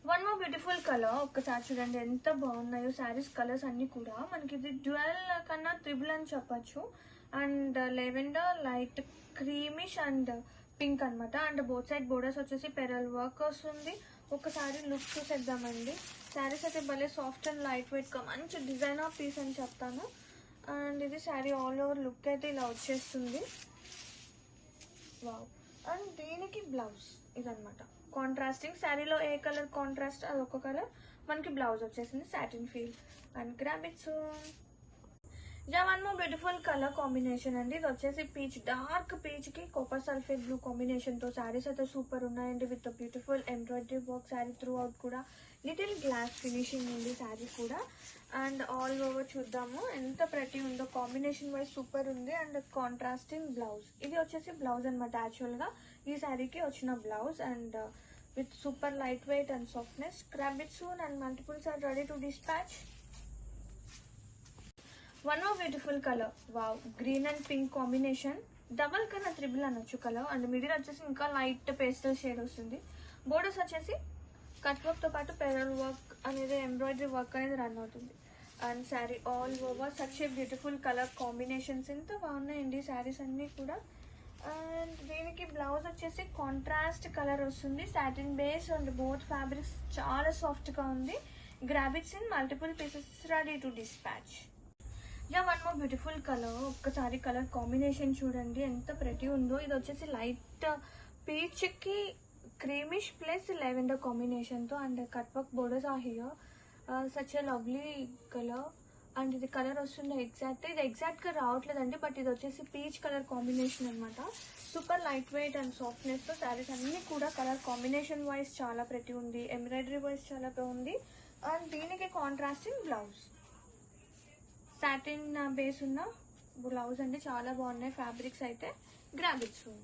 One more beautiful colour. ఒక్కసారి చూడండి ఎంత బాగున్నాయో శారీస్ కలర్స్ అన్ని కూడా. మనకి ఇది డ్యూయల్ కన్నా ట్రిపుల్ అని చెప్పచ్చు. And lavender, light creamish and pink అనమాట. అండ్ బోత్ సైడ్ బోర్డర్స్ వచ్చేసి పెరల్ వర్క్ వస్తుంది. ఒకసారి లుక్ చూసేద్దామండి. శారీస్ అయితే భలే సాఫ్ట్ అండ్ లైట్ వెయిట్ గా మంచి డిజైనర్ పీస్ అని చెప్తాను. అండ్ ఇది శారీ ఆల్ ఓవర్ లుక్ అయితే ఇలా వచ్చేస్తుంది. వావ్. అండ్ దీనికి బ్లౌజ్ ఇదనమాట కాంట్రాస్టింగ్. శారీలో ఏ కలర్ కాంట్రాస్ట్ అదొక కలర్. మనకి బ్లౌజ్ వచ్చేసింది satin feel. And grab it soon. One more beautiful colour combination అండి. ఇది వచ్చేసి పీచ్, డార్క్ పీచ్ కి కాపర్ సల్ఫేట్ బ్లూ కాంబినేషన్ తో శారీస్ అయితే సూపర్ ఉన్నాయండి. With beautiful embroidery work sari through out కూడా. లిటిల్ గ్లాస్ ఫినిషింగ్ ఉంది శారీ కూడా. అండ్ ఆల్ ఓవర్ చూద్దాము ఎంత ప్రతి ఉందో. కాంబినేషన్ వైజ్ సూపర్ ఉంది. And contrasting blouse. ఇది వచ్చేసి బ్లౌజ్ అనమాట యాక్చువల్ గా ఈ శారీకి వచ్చిన blouse. And with super light weight and softness. Grab it soon and multiples are ready to dispatch. One more beautiful colour. Wow, green and pink combination. Double కన్నా triple అనొచ్చు colour. And middle వచ్చేసి ఇంకా light pastel shade వస్తుంది. Borders వచ్చేసి cut work తో పాటు pearl work అనేది, embroidery work అనేది రన్ అవుతుంది. And sari all over such a beautiful colour combinations. ఎంత బాగున్నాయండి శారీస్ అన్ని కూడా. అండ్ దీనికి బ్లౌజ్ వచ్చేసి కాంట్రాస్ట్ కలర్ వస్తుంది. Satin base and both fabrics చాలా సాఫ్ట్ గా ఉంది. Grab it's in multiple pieces ready to dispatch. One more beautiful colour. ఒక్కసారి కలర్ కాంబినేషన్ చూడండి ఎంత ప్రతి ఉందో. ఇది వచ్చేసి లైట్ పీచ్ కి క్రీమిష్ ప్లస్ లెవెండర్ కాంబినేషన్ తో. And cut work borders are here. Such a lovely colour. And ఇది కలర్ వస్తుంది ఎగ్జాక్ట్. ఇది ఎగ్జాక్ట్ గా రావట్లేదండి, బట్ ఇది వచ్చేసి పీచ్ కలర్ కాంబినేషన్ అనమాట. Super light weight and softness తో శారీస్ అన్ని కూడా కలర్ కాంబినేషన్ వైజ్ చాలా ప్రతి ఉంది. ఎంబ్రాయిడరీ వైజ్ చాలా బాగుంది. అండ్ దీనికి కాంట్రాస్టింగ్ బ్లౌజ్. సాటిన్ బేస్ ఉన్న బ్లౌజ్ అండి. చాలా బాగున్నాయి ఫ్యాబ్రిక్స్ అయితే. Grab it soon.